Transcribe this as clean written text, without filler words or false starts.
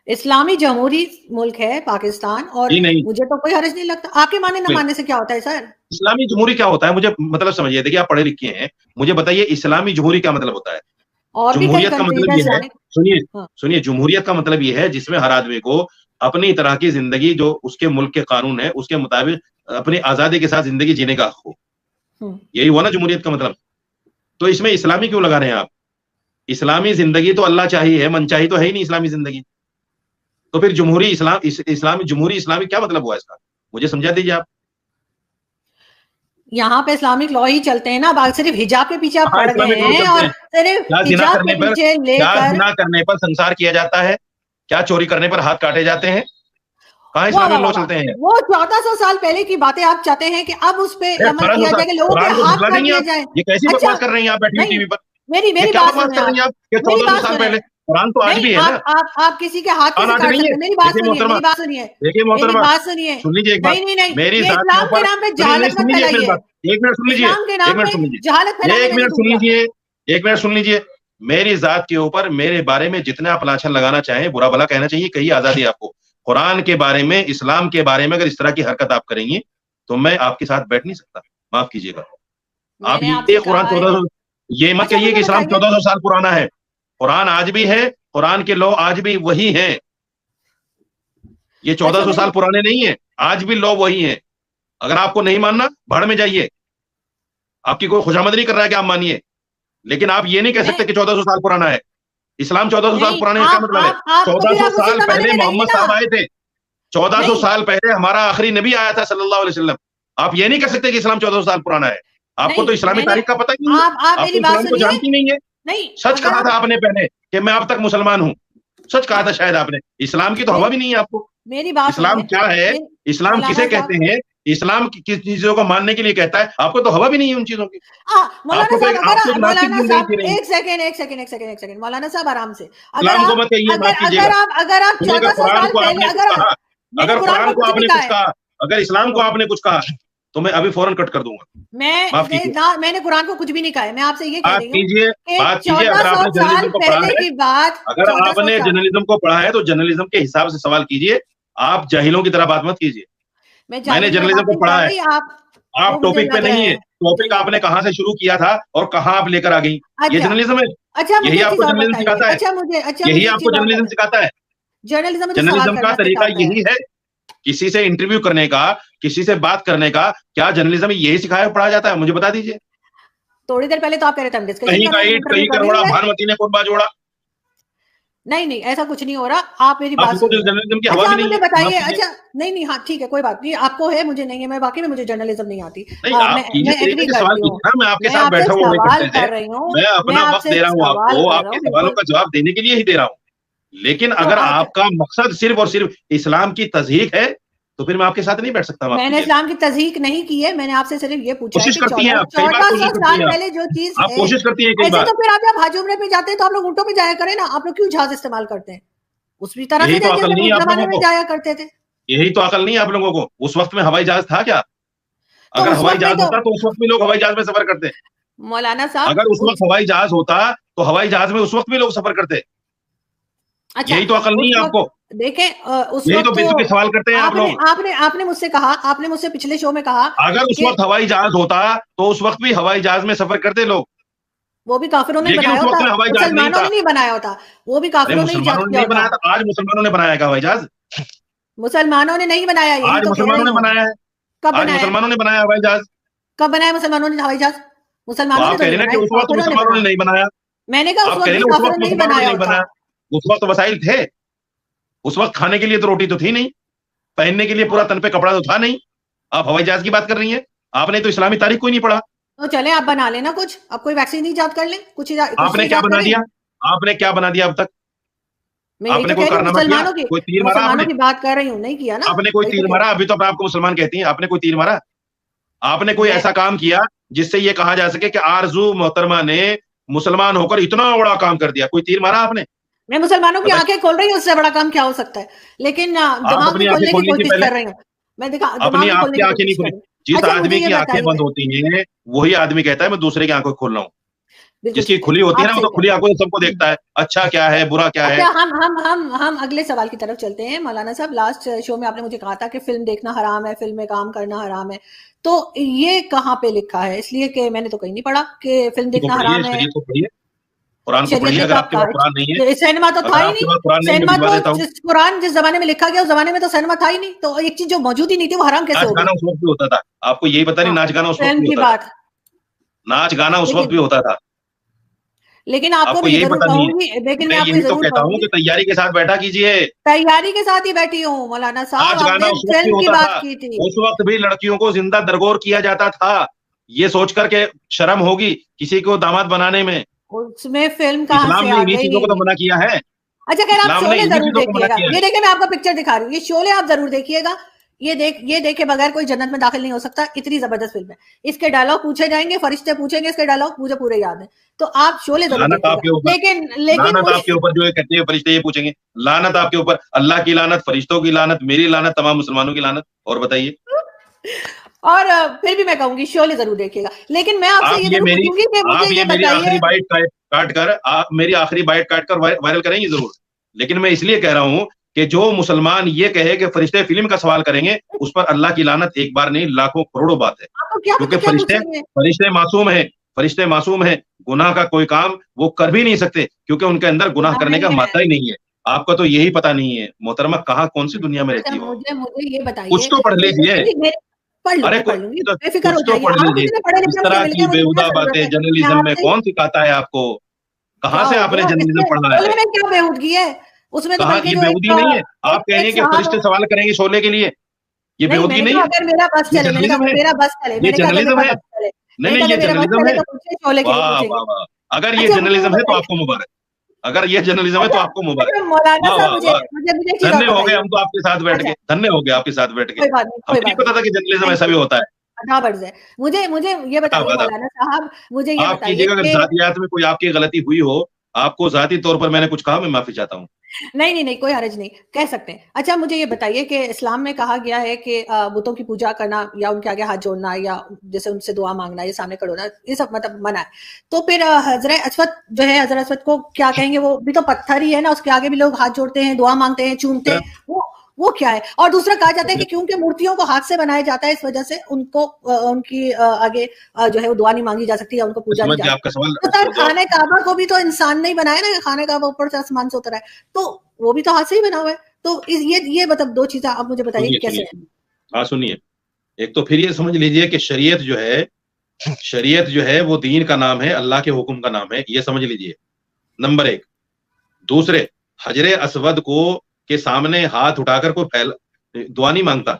इस्लामी जमहूरी मुल्क है पाकिस्तान, और जी नहीं, मुझे तो कोई हर्ज नहीं लगता। आपके माने न मानने से क्या होता है सर? इस्लामी जमहूरी क्या होता है मुझे मतलब समझिए, देखिए आप पढ़े लिखे हैं, मुझे बताइए इस्लामी जमहूरी क्या मतलब होता है? और भी कई जमहूरियत का कंट्रीज मतलब है ये है, इस्लामिक। सुनिए, हाँ। सुनिए, जमहूरियत का मतलब ये है जिसमें हर आदमी को अपनी तरह की ज़िंदगी जो उसके मुल्क के कानून है, उसके मुताबिक अपनी आज़ादी के साथ ज़िंदगी जीने का हक हो। यही हुआ ना जमहूरियत का मतलब। तो इसमें इस्लामी क्यों लगा रहे हैं आप? इस्लामी ज़िंदगी तो अल्लाह चाही है, मनचाही तो है ही नहीं इस्लामी ज़िंदगी। तो फिर जमहूरी इस्लामी जमहूरी इस्लामी क्या मतलब हुआ इसका? मुझे समझा दीजिए आप। यहाँ पे इस्लामिक लॉ ही चलते हैं ना, अब सिर्फ हिजाब के पीछे आप हाँ, पड़ गए इस्लामिक लॉ हैं, चलते और हैं। सिर्फ हिजाब के पीछे लेकर क्या करने पर संसार किया जाता है? क्या चोरी करने पर हाथ काटे जाते हैं? कहाँ वाह वाह इस्लामिक वाह लॉ वाह, चलते हैं? वो 1400 साल पहले की बातें आप चाहते हैं कि अब उस पे अरे अमल किया जाए कि लोगों के कुरान को हाथ झुठला काट देंगी दिए आप? जाए? ये कैसी अच्छा, बकवास कर रही हैं आप बैठी हुई नहीं, टीवी पर? मेरी ये मेरी क्या बात बकवास सुने कर आप, रही हैं आप? ये मेरी 1400 बात साल सुने। पहले, कुरान तो आज नहीं, भी है ना? आप किसी के हाथ कुरान कैसे आज काट नहीं है? सकते हैं? मेरी बात देखिए सुनिए, मोहतरमा, मेरी बात सुनिए, देखिए मेरी मोहतरमा, बात सुनिए। सुन लीजिए एक बात, नहीं, नहीं, नहीं, मेरी ये ज़ात के इस्लाम के ऊपर नाम पे सुनिए, नहीं जहालत सुन मत लीजिए एक मिनट फैलाइए। बात, 1 मिनट सुन लीजिए, इस्लाम के 1 नाम मिनट पे सुन लीजिए, जहालत फैलाने 1 में नहीं मिनट सुन दूंगी लीजिए, आपको। 1 मिनट सुन लीजिए। मेरी ज़ात के ऊपर मेरे बारे में जितना आप लांछन लगाना चाहें, बुरा भला कहना चाहिए, कहिए, आज़ादी है आपको। कुरान के बारे में, इस्लाम के बारे में अगर इस तरह की हरकत आप करेंगी, तो मैं आपके साथ बैठ नहीं सकता, माफ़ कीजिएगा। आप मैंने आपसे ये कुरान कहा है। 1400, ये मत अच्छा कहिए मुझे कि इस्लाम बताइए। 1400 साल पुराना है। कुरान आज भी है, कुरान के लॉ आज भी वही हैं। ये अच्छा 1400 मुझे साल पुराने नहीं है, आज भी लॉ वही है। अगर आपको नहीं मानना, भाड़ में जाइए। आपकी कोई खुशामद नहीं कर रहा है कि आप मानिए, लेकिन आप ये नहीं कह मैं सकते कि 1400 साल पुराना है। इस्लाम 1400 साल नहीं, पुराने का क्या मतलब है? आप तो फिर 1400 आप उसी साल जमाने पहले में रहिए मोहम्मद ना। साहब आए थे। 1400 नहीं, साल पहले हमारा आखिरी नबी आया था सल्लल्लाहु अलैहि वसल्लम। आप ये नहीं कह सकते कि इस्लाम 1400 साल पुराना है। आपको नहीं, तो इस्लामी मैंने तारीख का पता ही नहीं है। आप आप मेरी तो बात इस्लाम को सुनिए। जानती नहीं है। नहीं, सच अगर कहा था आप आपने पहले कि मैं अब तक मुसलमान हूँ। सच कहा था शायद आपने। इस्लाम की तो हवा मेरी भी नहीं है आपको। मेरी बात इस्लाम सुनिए। क्या है? इस्लाम मौलाना किसे कहते साहब, हैं? इस्लाम किस चीजों को मानने के लिए कहता है? आपको तो हवा भी नहीं है उन चीजों की। मौलाना साहब, आप तो एक नास्तिक मौलाना जिंदगी साहब, जी रही हैं। एक सेकंड, एक सेकंड, एक सेकंड, एक सेकंड, मौलाना साहब आराम से। अगर इस्लाम को आप मत कहिए, माफ अगर कीजिएगा। अगर आप सुनिएगा, 1400 कुरान साल को पहले, आपने कुछ अगर कहा, मैंने अगर कुरान कुरान में को कुछ आपने लिखा कुछ है कहा, अगर इस्लाम को तो आपने कुछ कहा, तो मैं अभी फौरन कट कर दूंगा। माफ कीजिए। मैंने कुरान को कुछ भी नहीं कहा है। मैं आपसे ये कह बात रही हूँ कीजिए, कि बात कीजिए। अगर 1400 आपने साल जर्नलिज्म को पढ़ा पहले है, की बात, अगर 1400 आपने साल। जर्नलिज्म को पढ़ा है, तो जर्नलिज्म के हिसाब से सवाल कीजिए। आप जाहिलों की तरह बात मत कीजिए। मैं मैंने जाहिल की तरह जर्नलिज्म बात को नहीं पढ़ा कर है। रही, आप वो आप मुझे टॉपिक पे लग रहा नहीं है। है। टॉपिक चलिए, आपने कहां से शुरू किया था और कहां आप लेकर आ गई, ये अच्छा, जर्नलिज्म है। अच्छा मुझे यही एक चीज आपको और जर्नलिज्म बताइए। सिखाता है। अच्छा यही मुझे एक आपको चीज और जर्नलिज्म बताइए। सिखाता है। जर्नलिज्म मुझे सवाल जर्नलिज्म का करना तरीका सिखाता है। यही है। किसी से इंटरव्यू करने का, किसी से बात करने का, क्या जर्नलिज्म में यही सिखाया पढ़ा जाता है? मुझे बता दीजिए। थोड़ी देर पहले तो आप कह रहे थे हम डिस्कशन कहीं कर का रहे हैं, ईंट, इंटरव्यू कहीं कर का रही रोड़ा, हूँ मैं। भानुमति ने कौन बाजोड़ा? नहीं, नहीं, ऐसा कुछ नहीं हो रहा। आप मेरी बात आपको तो सुनिए। जर्नलिज्म की हवा अच्छा भी आप नहीं मुझे है, माफ बताइए। कीजिए। अच्छा, नहीं, नहीं, हाँ, ठीक है, कोई बात नहीं। आपको है, मुझे नहीं है। मैं वाक़ई में, मुझे जर्नलिज्म नहीं आती। नहीं, आप कीजिए, मैं तरीके एग्री से सवाल करती हूँ। कीजिए ना। मैं आपके मैं साथ आपसे बैठा हुआ हूँ एक सवाल घंटे से। कर रही हूँ, मैं मैं अपना वक्त आपसे दे रहा हूँ सवाल आपको, कर रहा आपके हूँ, सवालों बिल्कुल। का जवाब देने के लिए ही दे रहा हूँ। लेकिन तो अगर अच्छा, आपका मकसद सिर्फ और सिर्फ इस्लाम की तस्हीक है, तो फिर मैं आपके साथ नहीं बैठ सकता, माफ मैंने कीजिए। इस्लाम की तज़हीक नहीं की है। मैंने आपसे सिर्फ ये पूछा है कोशिश कि करती हैं आप, कई बार 1400 कोशिश करती साल हैं आप। पहले जो चीज़ आप है, कोशिश करती हैं कई ऐसे बार। तो फिर आप जब हज उम्रे पे जाते हैं, तो आप लोग ऊँटों पे जाया करें ना। आप लोग क्यों जहाज़ इस्तेमाल करते हैं? उसी तरह यही से तो जाइए अकल जैसे नहीं है उस आप ज़माने लोगों में को। जाया करते थे। यही तो अकल नहीं है आप लोगों को। उस वक्त में हवाई जहाज था क्या? तो अगर उस हवाई वक़्त में जहाज तो होता तो उस वक्त भी लोग हवाई जहाज में सफर करते। मौलाना साहब, अगर उस वक्त हवाई जहाज होता, तो हवाई जहाज में उस वक्त भी लोग सफर करते। अच्छा, यही तो अकल नहीं उस है आपको। वक़्त देखें, उस यही वक़्त तो तो बेतुके सवाल करते हैं आप आपने लोग। आपने आपने मुझसे कहा, आपने मुझसे पिछले शो में कहा अगर उस कि वक्त हवाई जहाज होता, तो उस वक्त भी हवाई जहाज में सफर करते लोग। वो भी काफ़िरों ने ही लेकिन बनाया उस वक्त होता, में हवाई जहाज नहीं मुसलमानों था। ने नहीं बनाया होता। वो भी अरे काफ़िरों ने इजाद मुसलमानों ने किया नहीं होता। बनाया था, आज मुसलमानों ने बनाया क्या हवाई जहाज? मुसलमानों ने नहीं बनाया, यही आज तो कह मुसलमानों रही ने हूँ। बनाया है। कब आज बनाया? मुसलमानों ने बनाया हवाई जहाज। कब बनाया मुसलमानों ने हवाई जहाज़? तो मुसलमानों ने आप तो कह रहे नहीं हैं ना कि बनाया, उस वक्त काफ़िरों ने मुसलमानों ने बनाया। नहीं बनाया। मैंने कहा उस आप कह वक़्त रहे भी हैं ना उस काफ़िरों वक्त ने ही मुसलमानों ने बनाया नहीं होता। बनाया। उस वक्त तो वसाइल थे। उस वक्त खाने के लिए तो रोटी तो थी नहीं, पहनने के लिए पूरा तन पे कपड़ा तो था नहीं। आप हवाई जहाज की बात कर रही हैं। आपने तो इस्लामी तारीख कोई नहीं पढ़ा। तो चलें, आप बना लें ना कुछ। अब कोई वैक्सीन ईजाद कर लें, कुछ तो आपने क्या ईजाद बना करें। दिया? आपने क्या बना दिया अब तक? मैं यही आपने तो कोई कह रही हूँ, कारनामा किया? कोई तीर मारा मुसलमानों आपने? की बात कर रही हूँ, नहीं किया ना, आपने कोई वही तो तीर कह रही मारा? हूँ। अभी तो आप मुसलमान कहती हैं, आपने कोई तीर मारा? आपने कोई मैं ऐसा काम किया जिससे ये कहा जा सके कि आरजू मोहतरमा ने मुसलमान होकर इतना बड़ा काम कर दिया? कोई तीर मारा आपने? मैं मुसलमानों की बताइए। आँखें खोल रही हूँ, उससे बड़ा काम क्या हो सकता है? लेकिन आप दिमाग भी अपनी आंखें खोलने की खोल लीजिए कोशिश पहले। कर रही हूँ। मैं अपनी दिमाग भी खोलने आपकी की आंखें नहीं कोशिश कर खुली। रही हूँ। जिस अच्छा मुझे आदमी ये की आंखें बताइए। बंद होती हैं, वही आदमी कहता है मैं दूसरे की आंखें खोल रहा हूँ। जिसकी खुली होती है ना, वो तो खुली आंखों से सबको देखता है, अच्छा क्या है बुरा क्या है। हम अगले सवाल की तरफ चलते हैं। मौलाना साहब, लास्ट शो में आपने मुझे कहा था कि फिल्म देखना हराम है, फिल्म में काम करना हराम है, तो ये कहाँ पे लिखा है? इसलिए कि मैंने तो कहीं नहीं पढ़ा कि फिल्म देखना हराम है। कुरान को पढ़िए, अगर आपके पास कुरान नहीं है। सिनेमा तो था ही नहीं, सिनेमा तो कुरान जिस जमाने में लिखा गया उस जमाने में तो सिनेमा था ही नहीं, तो एक चीज जो मौजूद ही नहीं थी वो हराम कैसे हो गई? नाच गाना उस वक्त भी होता था, आपको यही पता नहीं? नाच गाना उस वक्त भी होता था, नाच गाना उस वक्त भी होता था, लेकिन आपको भी यही पता नहीं है। लेकिन मैं यही तो कहता हूँ कि तैयारी के साथ बैठा कीजिए। तैयारी के साथ ही बैठी हूँ मौलाना साहब, नाच गाना उस वक्त भी होता था, उस वक्त भी लड़कियों को जिंदा दरगोर किया जाता था, ये सोच करके शर्म होगी किसी को दामाद बनाने में। उसमें फिल्म कहाँ से आ गई? चीजों को तो मना किया है। अच्छा, खैर आप शोले जरूर देखिएगा। ये देखिए मैं आपको पिक्चर दिखा रही हूँ, ये शोले आप जरूर देखिएगा। ये देखे बगैर कोई जन्नत में दाखिल नहीं हो सकता, इतनी जबरदस्त फिल्म है। इसके डायलॉग पूछे जाएंगे, फरिश्ते पूछेंगे इसके डायलॉग, मुझे पूरे याद है, तो आप शोले जरूर देखिएगा। लेकिन आपके ऊपर जो कहते हैं फरिश्ते ये पूछेंगे, लानत आपके ऊपर, अल्लाह की लानत, फरिश्तों की लानत, मेरी लानत, तमाम मुसलमानों की लानत। और बताइए। और फिर भी मैं कहूंगी शोले जरूर देखिएगा। लेकिन मैं आपसे ये जरूर पूछूंगी कि मुझे ये बताइए, आखिरी बाइट काट कर आप मेरी आखिरी बाइट काट कर वायरल करेंगे जरूर, लेकिन मैं इसलिए कह रहा हूँ कि जो मुसलमान ये कहे कि फरिश्ते फिल्म का सवाल करेंगे, उस पर अल्लाह की लानत एक बार नहीं लाखों करोड़ों बात है, क्योंकि फरिश्ते मासूम है, फरिश्ते मासूम है, गुनाह का कोई काम वो कर भी नहीं सकते, क्योंकि उनके अंदर गुनाह करने का मादा ही नहीं है। आपका तो यही पता नहीं है मोहतरमा, कहाँ कौन सी दुनिया में रहती हो। मुझे ये बताइए, कुछ तो पढ़ लीजिए। अरे कुछ तो पढ़ लीजिए। इस तरह की बेहुदा बातें जर्नलिज्म में कौन सिखाता है आपको? कहाँ से आपने जर्नलिज्म पढ़ना है? क्या बेहूदगी है उसमें? तो कहाँ की बेहूदी नहीं है। आप कहेंगे कि फरिश्ते सवाल करेंगे शोले के लिए, ये बेहूदगी नहीं है। अगर मेरा बस चले, मेरा बस चले, ये जर्नलिज्म है। नहीं, ये जर्नलिज्म है। वाह वाह वाह, अगर ये जर्नलिज्म है तो आपको मुबारक, अगर ये जर्नलिज्म है तो आपको मुबारक। धन्य हो गए हम तो आपके साथ बैठ के, धन्य हो गए आपके साथ बैठ के। हमें नहीं पता था कि जर्नलिज्म ऐसा भी होता है। मुझे ये बताइए मौलाना साहब, मुझे ये बताइए अगर जातियात में कोई आपकी गलती हुई हो, आपको जाती तौर पर मैंने कुछ कहा, मैं माफी चाहता हूँ। नहीं, कोई हर्ज नहीं, कह सकते हैं। अच्छा, मुझे ये बताइए कि इस्लाम में कहा गया है कि बुतों की पूजा करना या उनके आगे हाथ जोड़ना या जैसे उनसे दुआ मांगना, ये सामने खड़े होना, ये सब मतलब मना है। तो फिर हजरत अस्वद जो है, हजरत अस्वद को क्या कहेंगे? वो भी तो पत्थर ही है ना, उसके आगे भी लोग हाथ जोड़ते हैं, दुआ मांगते हैं, चूमते हैं, वो क्या है? और दूसरा कहा जाता है कि क्योंकि मूर्तियों को हाथ से बनाया जाता है, इस वजह से उनको उनकी आगे जो है वो दुआ नहीं मांगी जा सकती या उनको पूजा नहीं जा सकती। तो सर, खाने काबा को भी तो इंसान नहीं बनाया ना, खाने काबा ऊपर से आसमान से उतरा है, तो वो भी तो हाथ से ही बना हुआ है। तो ये मतलब दो चीजें आप मुझे बताइए कैसे है? हाँ सुनिए, एक तो फिर ये समझ लीजिए कि शरीयत जो है वो दीन का नाम है, अल्लाह के हुक्म का नाम है, ये समझ लीजिए, नंबर एक। दूसरे, हजरे अस्वद को के सामने हाथ उठाकर कोई दुआ नहीं मांगता,